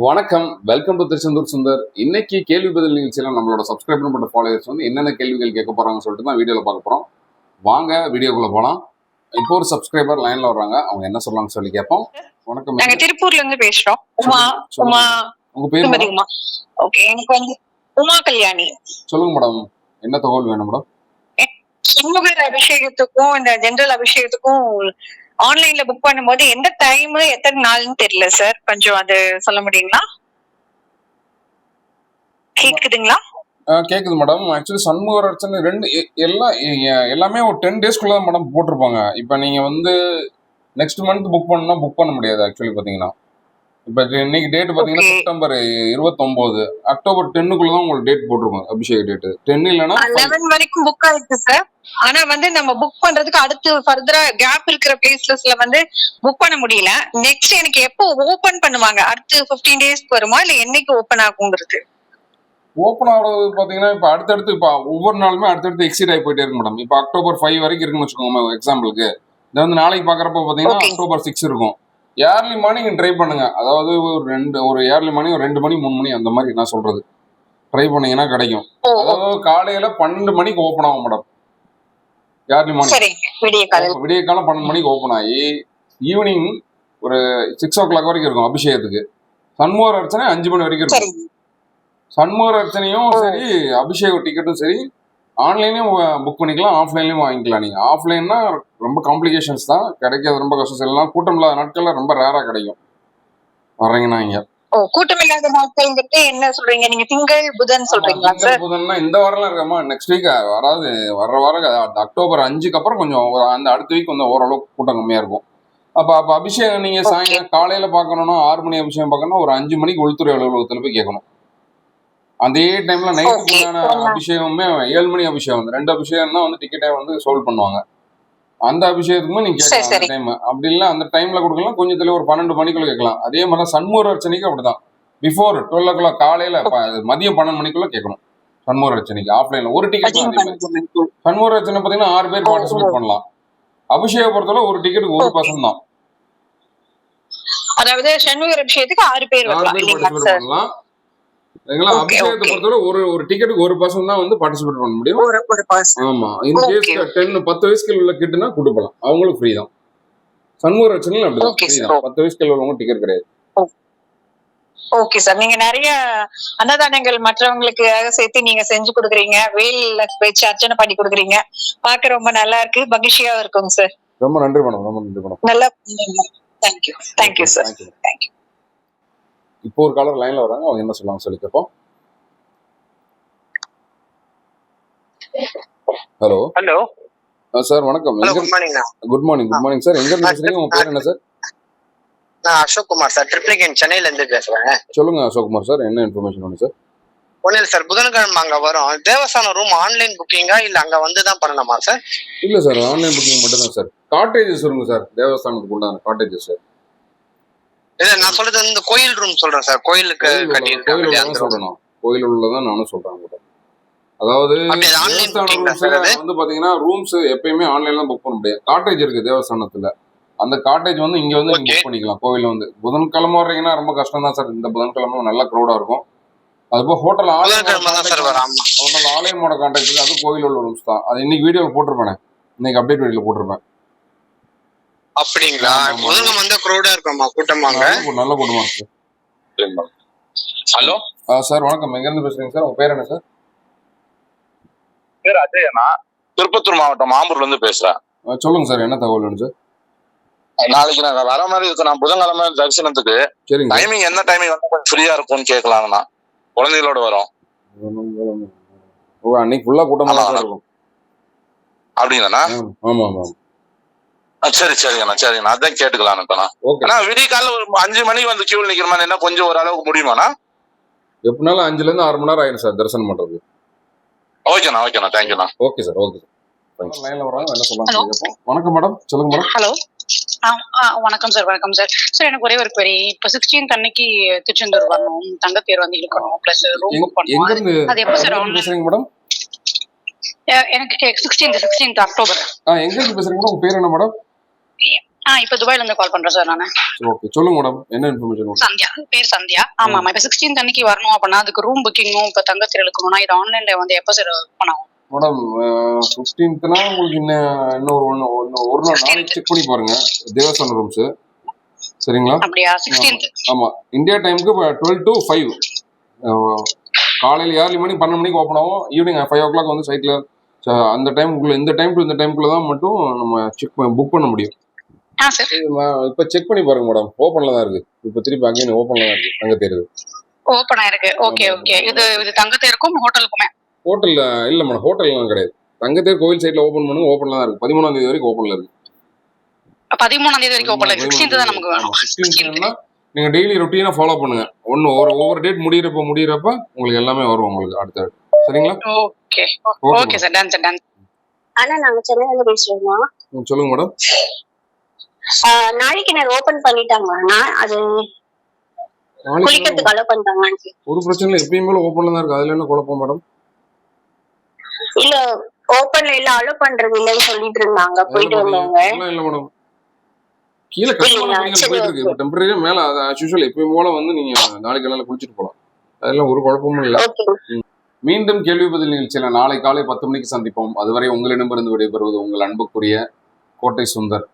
வணக்கம், welcome to Tiruchendur Sundar. இன்னைக்கு கேள்வி பதில் நிகழ்ச்சியில நம்மளோட சப்ஸ்கிரைபர் பண்ண ஃபாலோவர்ஸ் வந்து என்னென்ன கேள்விகள் கேட்க போறாங்கன்னு சொல்லிட்டு தான் வீடியோவில் பார்க்க போறோம். வாங்க வீடியோக்குள்ள போலாம். இப்போ ஒரு சப்ஸ்கிரைபர் லைன்ல வர்றாங்க. அவங்க என்ன சொல்றாங்கன்னு சொல்லி கேட்போம். வணக்கம். நாங்க திருப்பூர்ல இருந்து பேசுறோம். உமா உங்க பேர் உமா. ஓகே, எனக்கு வந்து உமா கல்யாணி. சொல்லுங்க மேடம், என்ன தகவல் வேணும் மேடம்? சண்முகர் அபிஷேகத்துக்கும் இந்த ஜெனரல் அபிஷேகத்துக்கும் ஆன்லைன்ல புக் பண்ணும்போது எந்த டைம் எத்தனை நாள்னு தெரியல சார், கொஞ்சம் அது சொல்ல முடியுங்களா? கேக்குதுங்களா? கேக்குது மேடம். ஆக்சுவலி சண்முகர் அர்ச்சனை எல்லாமே ஒரு 10 டேஸ்க்குள்ள தான் மேடம் போட்டிருப்பாங்க. இப்போ நீங்க வந்து நெக்ஸ்ட் மந்த் புக் பண்ணா புக் பண்ண முடியாது. ஆக்சுவலி பாத்தீங்கன்னா இப்ப இன்னைக்கு டேட் பாத்தீங்கன்னா செப்டம்பர் 29, அக்டோபர் 10க்குள்ள தான் உங்களுக்கு டேட் போட்டிருப்பாங்க. அபிஷேக டேட் 10 இல்லனா 11 வரைக்கும் புக் ஆயிருக்கு சார். ஆனா வந்து நம்ம புக் பண்றதுக்கு அடுத்து ஃபர்தரா கேப் இருக்கிற பிளேஸ்ல வந்து புக் பண்ண முடியல. நெக்ஸ்ட் எனக்கு எப்போ ஓபன் பண்ணுவாங்க? அடுத்து 15 டேஸ்க்கு வருமா இல்ல என்னைக்கு ஓபன் ஆகுங்கிறது? ஓப்பன் ஆகிறது பாத்தீங்கன்னா இப்ப அடுத்தடுத்து இப்ப ஒவ்வொரு நாளுமே அடுத்தடுத்து எக்ஸிட் ஆகி போயிட்டே இருக்கு மேடம். இப்ப அக்டோபர் 5 வரைக்கும் இருக்குன்னு வச்சுக்கோங்க. எக்ஸாம்பிளுக்கு இதை வந்து நாளைக்கு பாக்குறப்ப பாத்தீங்கன்னா அக்டோபர் 6 இருக்கும். ஏர்லி மார்னிங் ட்ரை பண்ணுங்க. அதாவது ஒரு ஏர்லி மார்னிங் 2 மணி 3 மணி அந்த மாதிரி நான் சொல்றது ட்ரை பண்ணீங்கன்னா கிடைக்கும். அதாவது காலையில 12 மணிக்கு ஓப்பன் ஆகும் மேடம். ஏர்லி மார்னிங் விடிய காலம் 12 மணிக்கு ஓப்பன் ஆகி ஈவினிங் ஒரு 6 o'clock வரைக்கும் இருக்கும் அபிஷேகத்துக்கு. சண்முகர் அர்ச்சனை 5 மணி வரைக்கும் இருக்கும். சண்முகர் அர்ச்சனையும் சரி, அபிஷேக டிக்கெட்டும் சரி, ஆன்லைன்லயும் புக் பண்ணிக்கலாம், ஆஃப்லைன்லயும் வாங்கிக்கலாம். நீங்க ஆஃப்லைன்னா ரொம்ப காம்ப்ளிகேஷன்ஸ் தான், கிடைக்கிறது ரொம்ப கஷ்டம். எல்லாம் கூட்டம் இல்லாத நாட்கள்ல ரொம்ப ரேரா கிடைக்கும். வர்றீங்கன்னா இங்க கூட்டம் இல்லாத நாட்கள் என்ன சொல்றீங்க நீங்க? திங்கள் புதன் சொல்றீங்களா சார்? புதன்னா இந்த வாரம்லாம் இருக்கமா, நெக்ஸ்ட் வீக் வராது. வர்ற வாரம் அக்டோபர் 5க்கு அப்புறம் கொஞ்சம் அந்த அடுத்த வீக் வந்து ஓரளவுக்கு கூட்டம் கம்மியா இருக்கும். அப்ப அபிஷேகம் நீங்க சாயங்காலம் காலையில பாக்கணும்னா 6 மணி அபிஷேகம் பார்க்கணும்னா ஒரு 5 மணிக்கு உள்துறை அலுவலகத்துல போய் கேட்கணும். அதே டைம்ல நைட்டுக்குள்ளான அபிஷேகமே 7 மணி அபிஷேகம், 2 அபிஷேகம் தான் வந்து டிக்கெட்டை வந்து சோல்வ் பண்ணுவாங்க. அந்த அபிஷேகத்துக்குமே நீங்க கேட்கலாம் டைம். அப்படி இல்லை அந்த டைம்ல கொடுக்கலாம், கொஞ்சம் தெளிவு ஒரு 12 மணிக்குள்ள கேட்கலாம். அதே மாதிரி சண்முகர் அர்ச்சனைக்கு அப்படிதான், பிஃபோர் 12 o'clock காலையில மதியம் 12 மணிக்குள்ள கேட்கணும். சண்முகர் அர்ச்சனைக்கு ஆஃப்லைன்ல ஒரு டிக்கெட். சண்முகர் அர்ச்சனை பாத்தீங்கன்னா 6 பேர் பார்ட்டிசிபேட் பண்ணலாம். அபிஷேக பொறுத்தவரை ஒரு டிக்கெட்டுக்கு 1 person தான். அதாவது சண்முகர் அபிஷேகத்துக்கு 6 பேர் பார்ட்டிசிபேட் பண்ணலாம். அபிஷேகத்தை பொறுத்தவரை ஒரு டிக்கெட்டுக்கு 1 person தான் வந்து பார்ட்டிசிபேட் பண்ண முடியும். ஆமா, இந்த கேஸ் 10 வயசுக்கு உள்ள கிட்டுனா கூட்டு போகலாம், அவங்களுக்கு ஃப்ரீ தான். சண்முகர் அர்ச்சனையில அப்படிதான் ஃப்ரீ தான், 10 வயசுக்கு உள்ளவங்க டிக்கெட் கிடையாது. ஓகே சார், நீங்க நிறைய அன்னதானங்கள் மற்றவங்களுக்கு சேர்த்து நீங்க செஞ்சு கொடுக்குறீங்க, வேல் வச்சு அர்ச்சனை பண்ணி கொடுக்குறீங்க, பார்க்க ரொம்ப நல்லா இருக்கு, மகிழ்ச்சியா இருக்குங்க சார். ரொம்ப நன்றி மேடம், ரொம்ப நன்றி மேடம். நல்லா, தேங்க்யூ சார். தேங்க்யூ. இப்போ ஒரு காலர் லைன்ல வராங்க, அவங்க என்ன சொல்லுவாங்க சொல்லி கேட்போம். ஹலோ ஹலோ சார், வணக்கம். Good morning sir. எங்க இருந்து பேசுறீங்க? உங்க பேர் என்ன சார்? நான் அசோக் குமார் சார், ட்ரிப்ளிகேன் சென்னையில இருந்து பேசுறேன். சொல்லுங்க அசோக் குமார் சார், என்ன இன்ஃபர்மேஷன் வேணும் சார்? ஒண்ணு இல்ல சார், புதன்கிழமை அங்க வரும். தேவஸ்தான ரூம் ஆன்லைன் புக்கிங்கா இல்ல அங்க வந்து தான் பண்ணணுமா சார்? இல்ல சார், ஆன்லைன் புக்கிங் மட்டும் தான் சார். காட்டேஜஸ் வருங்க சார், தேவஸ்தானத்துக்கு உண்டான காட்டேஜஸ் சார். இல்ல, நான் சொல்றது இந்த கோயில் ரூம் சொல்றேன் சார். கோயிலுக்கு சொல்லணும், கோயில் உள்ளதான் நானும் சொல்றேன். அதாவது வந்து பாத்தீங்கன்னா ரூம்ஸ் எப்பயுமே ஆன்லைன்ல புக் பண்ண முடியாது. காட்டேஜ் இருக்கு தேவஸ்தானத்துல, அந்த காட்டேஜ் வந்து இங்க வந்து புக் பண்ணிக்கலாம். கோயில வந்து புதன்கிழமை வர்றீங்கன்னா ரொம்ப கஷ்டம் தான் சார். இந்த புதன்கிழமை நல்ல க்ரௌடா இருக்கும். அதுபோல் ஹோட்டல் ஆலயமோட கான்டாக்ட், அது கோயில் உள்ள ரூம்ஸ் தான். அது இன்னைக்கு வீடியோல போட்டிருப்பேன், இன்னைக்கு அப்டேட் வீடியோல போட்டிருப்பேன். அப்படிங்களா? புதன்கிழமை வந்து க்ரௌடா இருக்குமா? கூட்டமாங்க, நல்ல கூட்டமா இருக்கு. ஹலோ சார், வணக்கம். எங்க இருந்து பேசுறீங்க சார்? உங்க பேர் என்ன சார்? பேர் அஜய். நான் திருப்பத்தூர் மாவட்டம் மாம்பூர்ல இருந்து பேசுறேன். சொல்லுங்க சார், என்ன தகவல் வேணும் சார்? நாளைக்கு நான் வர மாதிரி இருக்கு. நான் புதன்கிழமை தரிசனத்துக்கு டைமிங் என்ன டைமிங் வந்து கொஞ்சம் ஃப்ரீயா இருக்கும்னு கேட்கலாங்கண்ணா. குழந்தைகளோட வரும். அன்னைக்கு ஃபுல்லா கூட்டமா இருக்கும். அப்படிங்களாண்ணா? ஆமா ஆமா. சரிங்கண்ணா, அதான் கேட்டுக்கலாம்ண்ணா. விடிய காலைல ஒரு 5 மணிக்கு வந்து கியூல நிக்கிற மாதிரி என்ன கொஞ்சம் ஓரளவுக்கு முடியுமாண்ணா? எப்படினாலும் 5ல இருந்து 6 மணி நேரம் ஆயிடும் சார் தரிசனம் பண்றது. ஓகேண்ணா, தேங்க்யூண்ணா. Okay sir, okay sir. லைன்ல வராங்க, என்ன சொல்லுங்க. வணக்கம் மேடம், சொல்லுங்க மேடம். ஹலோ, வணக்கம் சார். சார், எனக்கு ஒரே ஒரு query. இப்போ 16th அன்னைக்கு திருச்செந்தூர் வரணும், தங்கத்தேர் வந்து இழுக்கணும், பிளஸ் ரூம் புக் பண்ணணும். அது எப்போ சார் ஆன்லைன் பேசுறீங்க மேடம்? எனக்கு 16th அக்டோபர். எங்க இருந்து பேசுறீங்க மேடம்? உங்க பேர் என்ன மேடம்? இப்ப துபாயில இருந்து கால் பண்றேன் சார் நானு. ஓகே, சொல்லுங்க மேடம், என்ன இன்ஃபர்மேஷன்? சந்தியா, பேர் சந்தியா. ஆமா ஆமா. இப்ப 16 அன்னைக்கு வரணும் அப்படின்னா அதுக்கு ரூம் புக்கிங்கும் இப்ப தங்கத்தில் எடுக்கணும்னா இது ஆன்லைன்ல வந்து எப்ப சார் பண்ணணும்? மேடம் 15னா உங்களுக்கு இன்னும் ஒரு நாள் நாளைக்கு செக் பண்ணி பாருங்க தேவஸ்தான ரூம்ஸ். சரிங்களா? அப்படியா? 16th. ஆமா, இந்தியா டைமுக்கு 12 to 5 காலையில் ஏர்லி மார்னிங் 12 மணிக்கு ஓப்பன் ஆகும். ஈவினிங் 5 o'clock வந்து சைட்ல அந்த டைமுக்குள்ள, இந்த டைம் டு இந்த டைமுக்குள்ள தான் மட்டும் நம்ம புக் பண்ண முடியும். இப்ப செக் பண்ணி பாருங்க மேடம், ஓப்பன்ல தான் இருக்கு. இப்ப திருப்பி அகைன் ஓப்பன்ல தான் இருக்கு தங்க தேர்வு. ஓப்பன் ஆயிருக்கு. Okay okay. இது தங்க தேருக்கும் ஹோட்டலுக்குமே? ஹோட்டல்ல இல்ல மேடம், ஹோட்டல்லாம் கிடையாது. தங்க தேர் கோவில் சைட்ல ஓப்பன் பண்ணுங்க, ஓப்பன்ல தான் இருக்கு. 13ஆம் தேதி வரைக்கும் ஓப்பன்ல இருக்கு. 13ஆம் தேதி வரைக்கும் ஓப்பன்ல இருக்கு. 16th தான் நமக்கு வேணும். 16னா நீங்க டெய்லி ரொட்டீனா ஃபாலோ பண்ணுங்க. ஒவ்வொரு டேட் முடியறப்ப உங்களுக்கு எல்லாமே வரும் உங்களுக்கு அடுத்த. சரிங்களா? Okay okay sir, done sir, done. ஆனா நாங்க சென்னையில இருந்து பேசுறோமா? சொல்லுங்க மேடம். நாளைக்கு நான் ஓபன் பண்ணிட்டாங்களா? அது குளிக்கிறதுக்கு அலோ பண்றாங்க? ஒரு பிரச்சனை இல்லை, எப்பயுமே ஓப்பன்ல தான் இருக்கு. அதுல என்ன குழப்பம் மேடம்? இல்ல ஓபன்ல இல்ல அலோ பண்றது இல்லன்னு சொல்லிட்டு இருந்தாங்க போயிட்டு வந்தவங்க. இல்ல மேடம், கீழே கஸ்டமர் போயிட்டு இருக்கு. டெம்பரரியா மேல as usual எப்பயும் போல வந்து நீங்க நாளைக்கு எல்லாம் குளிச்சிட்டு போலாம். அதெல்லாம் ஒரு குழப்பமும் இல்லை. மீண்டும் கேள்வி பதில் நிகழ்ச்சியில நாளை காலை 10 மணிக்கு சந்திப்போம். அதுவரை உங்களிடமிருந்து விடைபெறுவது உங்கள் அன்புக்குரிய கோட்டை சுந்தர்.